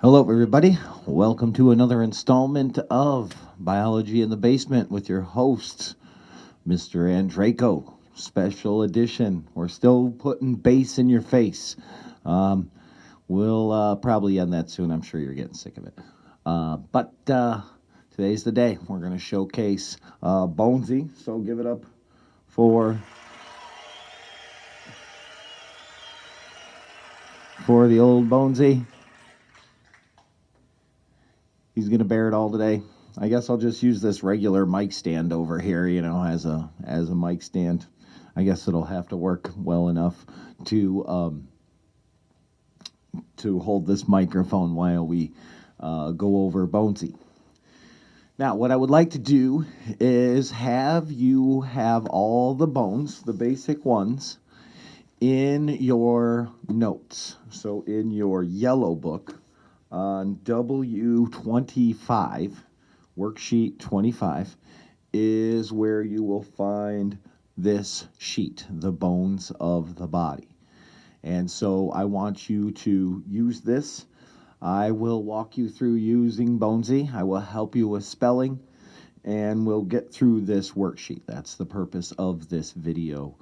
Hello, everybody. Welcome to another installment of Biology in the Basement with your host, Mr. Andraco. Special edition. We're still putting bass in your face. Um, we'll probably end that soon. I'm sure you're getting sick of it. But today's the day. We're going to showcase Bonesy. So give it up for the old Bonesy. He's gonna bear it all today. I guess I'll just use this regular mic stand over here, as a mic stand. I guess it'll have to work well enough to hold this microphone while we go over Bonesy. Now, what I would like to do is have you have all the bones, the basic ones, in your notes. So in your yellow book on W-25, worksheet 25, is where you will find this sheet, the bones of the body. And so I want you to use this. I will walk you through using Bonesy. I will help you with spelling, and we'll get through this worksheet. That's the purpose of this video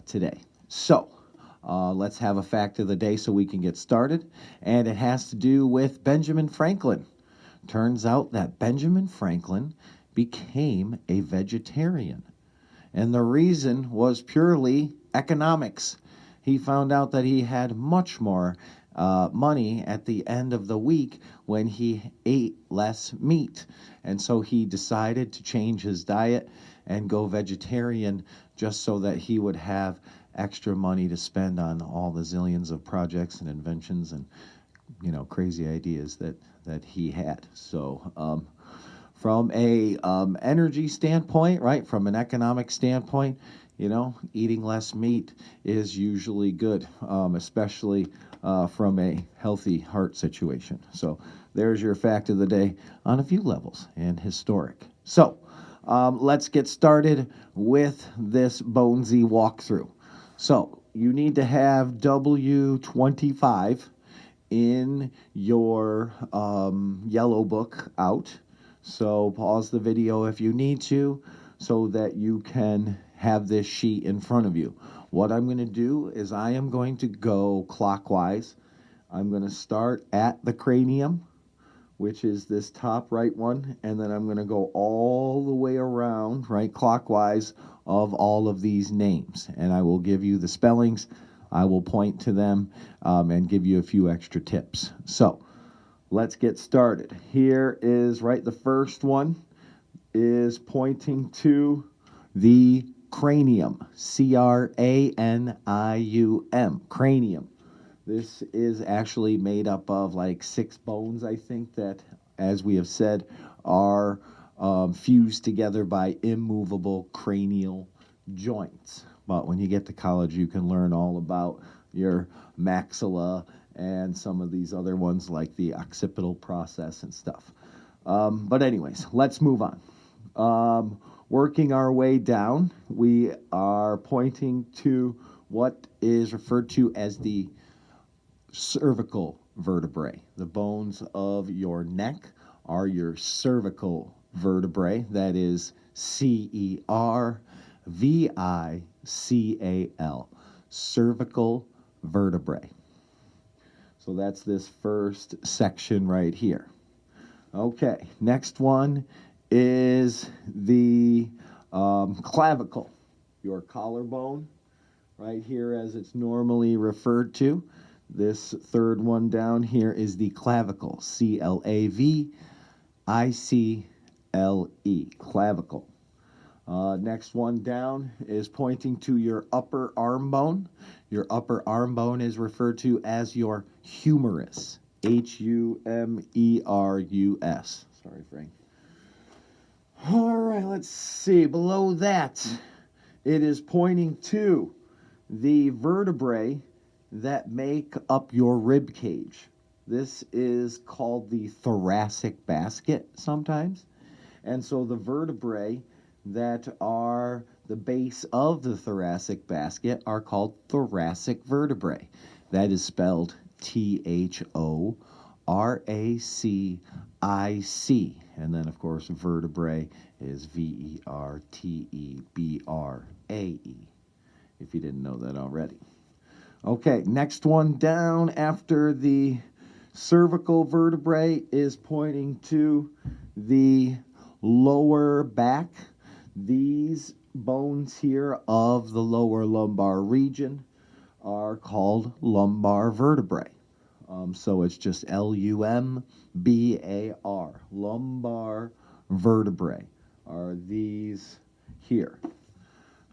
today. So let's have a fact of the day so we can get started. And it has to do with Benjamin Franklin. Turns out that Benjamin Franklin became a vegetarian. And the reason was purely economics. He found out that he had much more money at the end of the week when he ate less meat. And so he decided to change his diet and go vegetarian just so that he would have extra money to spend on all the zillions of projects and inventions and crazy ideas that he had. So from a energy standpoint, right, from an economic standpoint, eating less meat is usually good, especially from a healthy heart situation. So there's your fact of the day on a few levels and historic. So let's get started with this Bonesy walkthrough. So you need to have W-25 in your yellow book out. So pause the video if you need to so that you can have this sheet in front of you. What I'm going to do is I am going to go clockwise. I'm going to start at the cranium, which is this top right one, and then I'm going to go all the way around, right, clockwise, of all of these names. And I will give you the spellings. I will point to them and give you a few extra tips. So let's get started. Here is, right, the first one is pointing to the cranium, C-R-A-N-I-U-M, cranium. This is actually made up of like 6 bones, I think, that, as we have said, are fused together by immovable cranial joints. But when you get to college, you can learn all about your maxilla and some of these other ones like the occipital process and stuff. But anyways, let's move on. Working our way down, we are pointing to what is referred to as the cervical vertebrae. The bones of your neck are your cervical vertebrae. That is C-E-R-V-I-C-A-L, cervical vertebrae. So that's this first section right here. Okay, next one is the clavicle, your collarbone, right here as it's normally referred to. This third one down here is the clavicle, C-L-A-V-I-C-L-E, clavicle. Next one down is pointing to your upper arm bone. Your upper arm bone is referred to as your humerus, H-U-M-E-R-U-S. Sorry, Frank. All right, let's see. Below that, it is pointing to the vertebrae that make up your rib cage. This is called the thoracic basket sometimes. And so the vertebrae that are the base of the thoracic basket are called thoracic vertebrae. That is spelled T-H-O R-A-C-I-C. And then, of course, vertebrae is V-E-R-T-E-B-R-A-E, if you didn't know that already. Okay, next one down after the cervical vertebrae is pointing to the lower back. These bones here of the lower lumbar region are called lumbar vertebrae. So it's just L-U-M-B-A-R. Lumbar vertebrae are these here.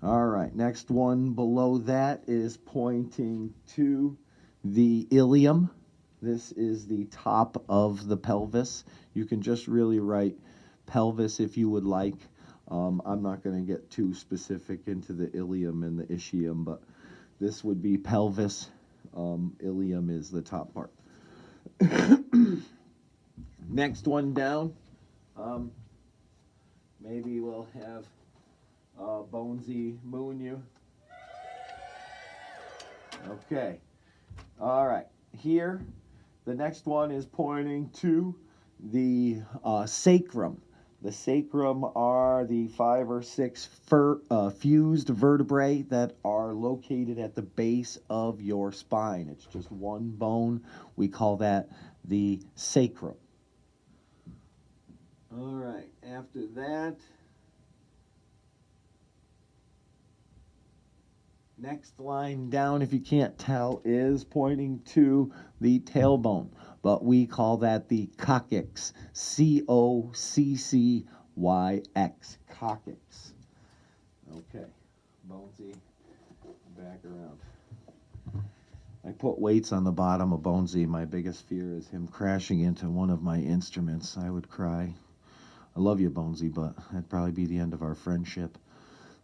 All right, next one below that is pointing to the ilium. This is the top of the pelvis. You can just really write pelvis if you would like. I'm not going to get too specific into the ilium and the ischium, but this would be pelvis. Ilium is the top part. Next one down. Maybe we'll have Bonesy moon you. Okay. All right. Here, the next one is pointing to the sacrum. The sacrum are the 5 or 6 fused vertebrae that are located at the base of your spine. It's just one bone. We call that the sacrum. All right, after that, next line down, if you can't tell, is pointing to the tailbone, but we call that the coccyx, C-O-C-C-Y-X, coccyx. Okay, Bonesy, back around. I put weights on the bottom of Bonesy. My biggest fear is him crashing into one of my instruments. I would cry. I love you, Bonesy, but that'd probably be the end of our friendship.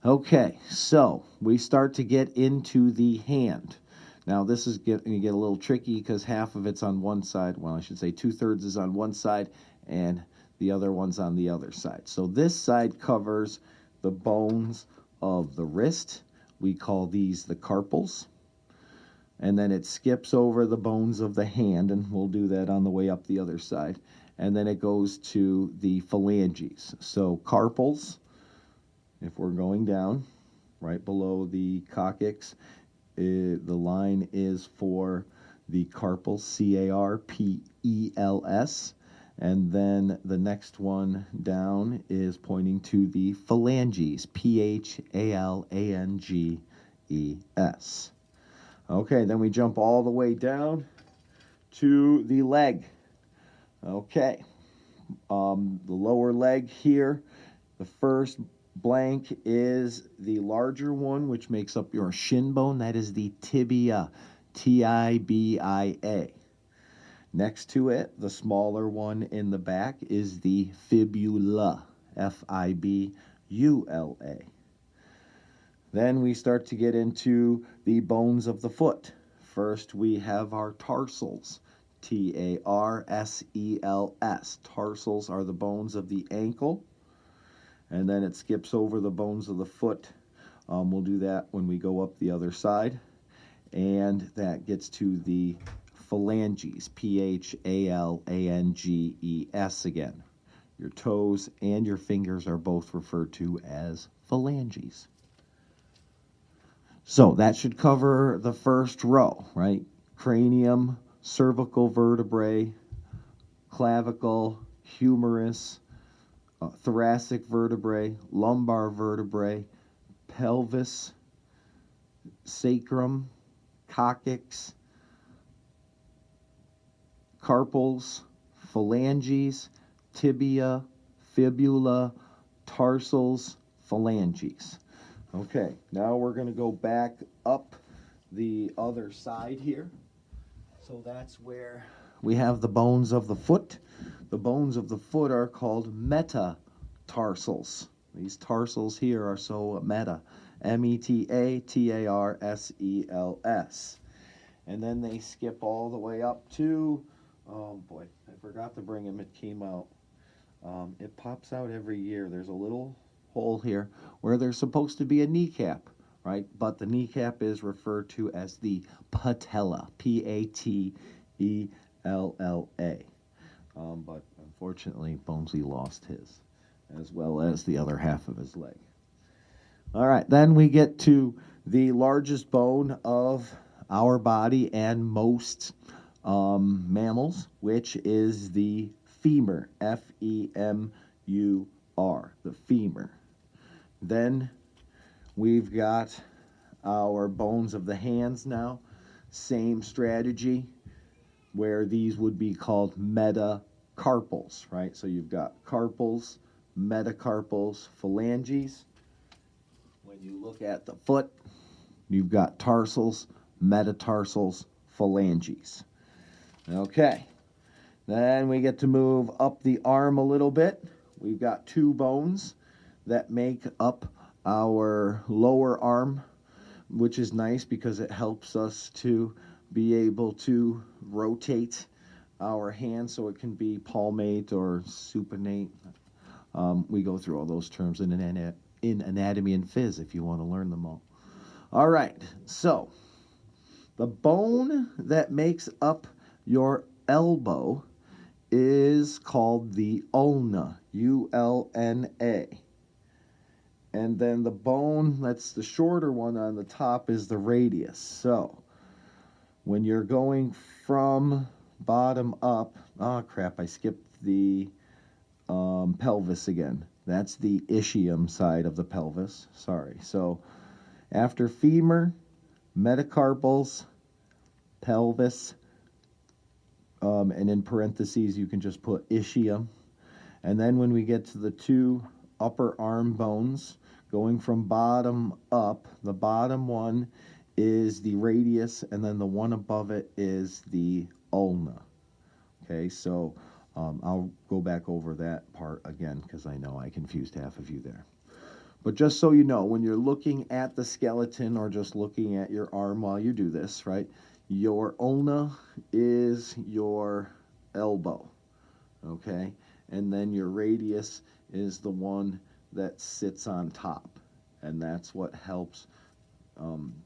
Okay, so we start to get into the hand. Now, this is going to get a little tricky because half of it's on one side. Well, I should say 2/3 is on one side and the other one's on the other side. So this side covers the bones of the wrist. We call these the carpals. And then it skips over the bones of the hand, and we'll do that on the way up the other side. And then it goes to the phalanges. So carpals, if we're going down, right below the coccyx, the line is for the carpals, C-A-R-P-E-L-S. And then the next one down is pointing to the phalanges, P-H-A-L-A-N-G-E-S. Okay, then we jump all the way down to the leg. Okay, the lower leg here, the first blank is the larger one, which makes up your shin bone. That is the tibia, T-I-B-I-A. Next to it, the smaller one in the back is the fibula, F-I-B-U-L-A. Then we start to get into the bones of the foot. First, we have our tarsals, T-A-R-S-E-L-S. Tarsals are the bones of the ankle, and then it skips over the bones of the foot. We'll do that when we go up the other side, and that gets to the phalanges, P-H-A-L-A-N-G-E-S again. Your toes and your fingers are both referred to as phalanges. So that should cover the first row, right? Cranium, cervical vertebrae, clavicle, humerus, thoracic vertebrae, lumbar vertebrae, pelvis, sacrum, coccyx, carpals, phalanges, tibia, fibula, tarsals, phalanges. Okay, now we're going to go back up the other side here. So that's where we have the bones of the foot. The bones of the foot are called metatarsals. These tarsals here are so meta. M-E-T-A-T-A-R-S-E-L-S. And then they skip all the way up to, oh boy, I forgot to bring him. It came out. It pops out every year. There's a little hole here where there's supposed to be a kneecap, right? But the kneecap is referred to as the patella, P-A-T-E-L-L-A. But unfortunately, Bonesy lost his, as well as the other half of his leg. All right, then we get to the largest bone of our body and most mammals, which is the femur, Femur, the femur. Then we've got our bones of the hands now. Same strategy, where these would be called metacarpals, right? So you've got carpals, metacarpals, phalanges. When you look at the foot, you've got tarsals, metatarsals, phalanges. Okay, then we get to move up the arm a little bit. We've got two bones that make up our lower arm, which is nice because it helps us to be able to rotate our hand so it can be palmate or supinate. We go through all those terms in anatomy and phys if you want to learn them all. All right, so the bone that makes up your elbow is called the ulna, U-L-N-A. And then the bone that's the shorter one on the top is the radius. So when you're going from bottom up, oh crap, I skipped the pelvis again. That's the ischium side of the pelvis. Sorry. So after femur, metacarpals, pelvis, and in parentheses you can just put ischium. And then when we get to the two upper arm bones, going from bottom up, the bottom one is the radius, and then the one above it is the ulna. Okay, so I'll go back over that part again because I know I confused half of you there. But just so you know, when you're looking at the skeleton or just looking at your arm while you do this, right, your ulna is your elbow, okay? And then your radius is the one that sits on top. And that's what helps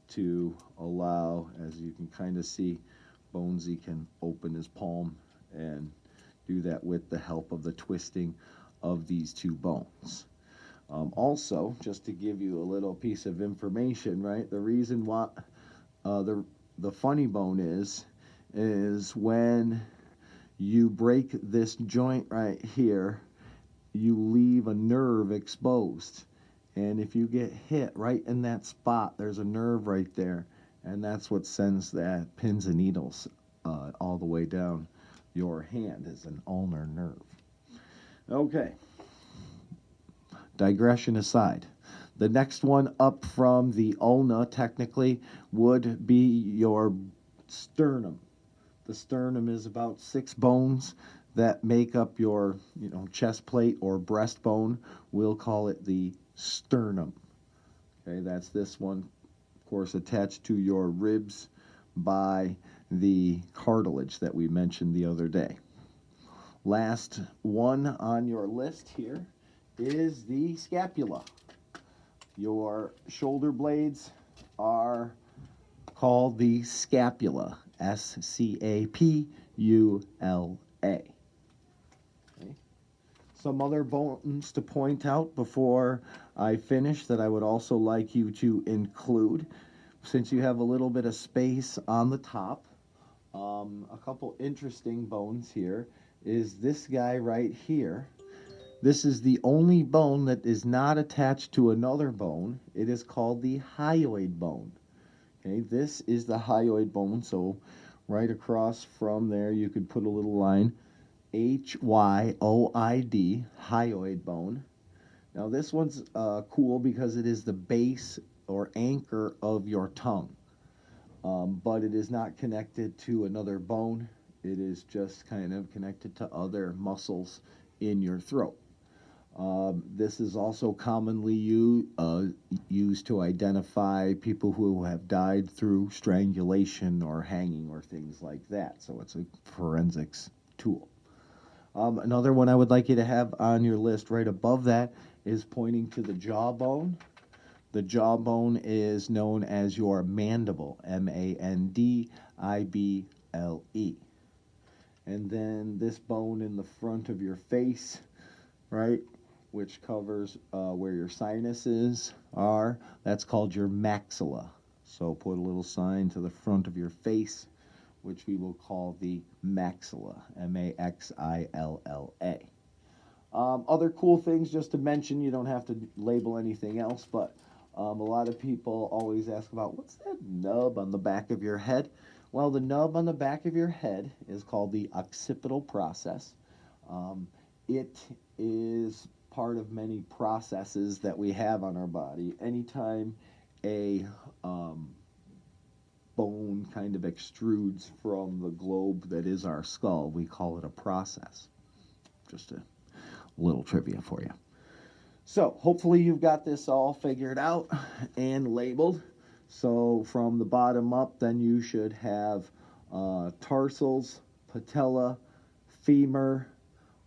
to allow, as you can kind of see, Bonesy can open his palm and do that with the help of the twisting of these two bones. Also, just to give you a little piece of information, right? The reason why the funny bone is when you break this joint right here, you leave a nerve exposed. And if you get hit right in that spot, there's a nerve right there. And that's what sends that pins and needles all the way down your hand, is an ulnar nerve. Okay. Digression aside. The next one up from the ulna, technically, would be your sternum. The sternum is about 6 bones that make up your, chest plate or breastbone. We'll call it the sternum. Okay, that's this one, of course, attached to your ribs by the cartilage that we mentioned the other day. Last one on your list here is the scapula. Your shoulder blades are called the scapula, S-C-A-P-U-L-A. Okay. Some other bones to point out before I finish that I would also like you to include, since you have a little bit of space on the top. A couple interesting bones here is this guy right here. This is the only bone that is not attached to another bone. It is called the hyoid bone. Okay, this is the hyoid bone, so right across from there you could put a little line, H-Y-O-I-D, hyoid bone. Now this one's cool because it is the base or anchor of your tongue, but it is not connected to another bone. It is just kind of connected to other muscles in your throat. This is also commonly used to identify people who have died through strangulation or hanging or things like that. So it's a forensics tool. Another one I would like you to have on your list right above that is pointing to the jawbone. The jawbone is known as your mandible, M-A-N-D-I-B-L-E. And then this bone in the front of your face, right, which covers where your sinuses are, that's called your maxilla. So put a little sign to the front of your face, which we will call the maxilla, maxilla. Other cool things just to mention, you don't have to label anything else, but a lot of people always ask about what's that nub on the back of your head? Well, the nub on the back of your head is called the occipital process. It is part of many processes that we have on our body. Anytime a bone kind of extrudes from the globe that is our skull, we call it a process. Just a little trivia for you. So hopefully you've got this all figured out and labeled. So from the bottom up, then you should have tarsals, patella, femur,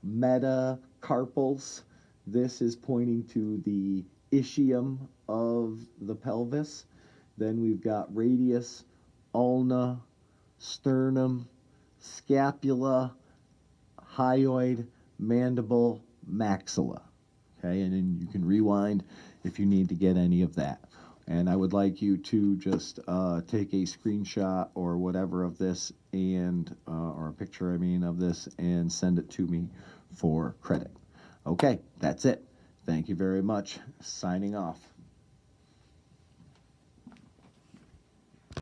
metacarpals. This is pointing to the ischium of the pelvis. Then we've got radius, ulna, sternum, scapula, hyoid, mandible, maxilla. Okay, and then you can rewind if you need to get any of that. And I would like you to just take a screenshot or whatever of this, and or a picture, I mean, of this, and send it to me for credit. Okay, that's it. Thank you very much. Signing off.